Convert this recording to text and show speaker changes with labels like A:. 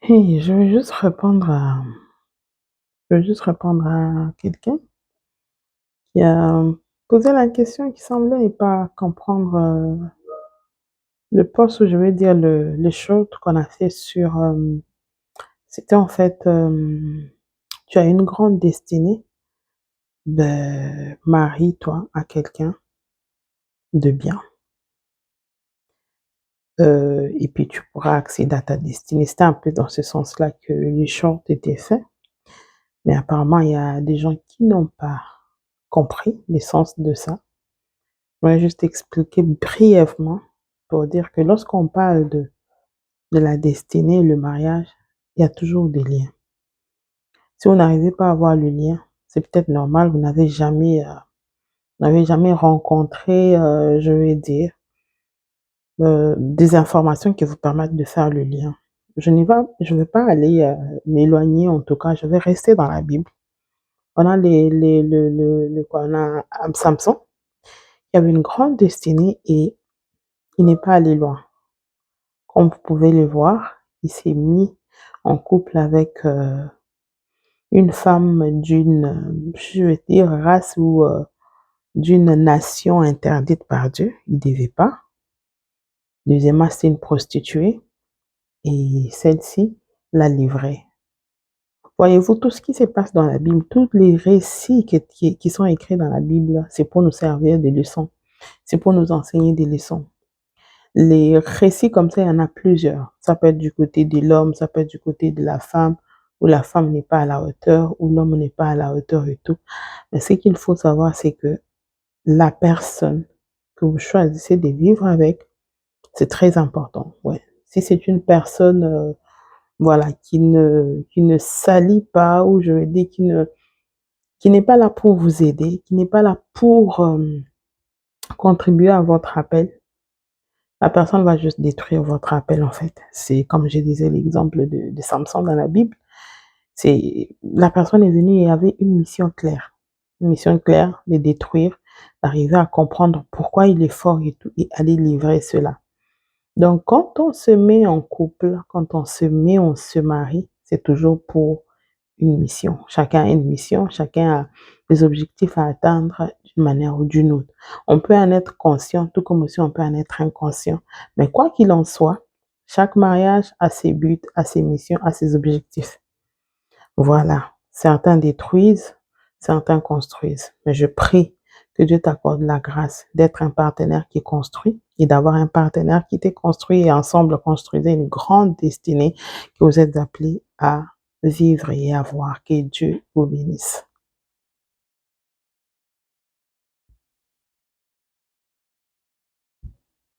A: Hey, je veux juste répondre à quelqu'un qui a posé la question qui semblait ne pas comprendre le post ou je veux dire le short qu'on a fait sur. C'était en fait, tu as une grande destinée, ben, marie-toi à quelqu'un de bien et puis tu pourras accéder à ta destinée. C'était un peu dans ce sens-là que le short était fait, mais apparemment il y a des gens qui n'ont pas compris l'essence de ça. Je vais juste expliquer brièvement pour dire que lorsqu'on parle de la destinée et le mariage, il y a toujours des liens. Si vous n'arrivez pas à voir le lien, c'est peut-être normal, vous n'avez jamais rencontré, je vais dire, des informations qui vous permettent de faire le lien. Je ne vais pas aller m'éloigner, en tout cas, je vais rester dans la Bible. On a on a Samson, qui avait une grande destinée et il n'est pas allé loin. Comme vous pouvez le voir, il s'est mis en couple avec une femme je vais dire, race ou d'une nation interdite par Dieu. Il ne devait pas. Deuxièmement, c'est une prostituée et celle-ci l'a livré. Voyez-vous, tout ce qui se passe dans la Bible, tous les récits qui sont écrits dans la Bible, c'est pour nous servir des leçons. C'est pour nous enseigner des leçons. Les récits comme ça, il y en a plusieurs. Ça peut être du côté de l'homme, ça peut être du côté de la femme, où la femme n'est pas à la hauteur, où l'homme n'est pas à la hauteur et tout. Mais ce qu'il faut savoir, c'est que la personne que vous choisissez de vivre avec, c'est très important. Ouais. Si c'est une personne, voilà, qui ne salit pas, ou je veux dire, qui n'est pas là pour vous aider, qui n'est pas là pour contribuer à votre appel, la personne va juste détruire votre appel, en fait. C'est comme je disais l'exemple de Samson dans la Bible. La personne est venue et avait une mission claire. Une mission claire de détruire, d'arriver à comprendre pourquoi il est fort et tout, et aller livrer cela. Donc, quand on se met en couple, quand on se marie, c'est toujours pour une mission. Chacun a une mission, chacun a des objectifs à atteindre d'une manière ou d'une autre. On peut en être conscient, tout comme aussi on peut en être inconscient. Mais quoi qu'il en soit, chaque mariage a ses buts, a ses missions, a ses objectifs. Voilà. Certains détruisent, certains construisent. Mais je prie que Dieu t'accorde la grâce d'être un partenaire qui construit et d'avoir un partenaire qui t'est construit et ensemble construisez une grande destinée que vous êtes appelés à vivre et à voir. Que Dieu vous bénisse.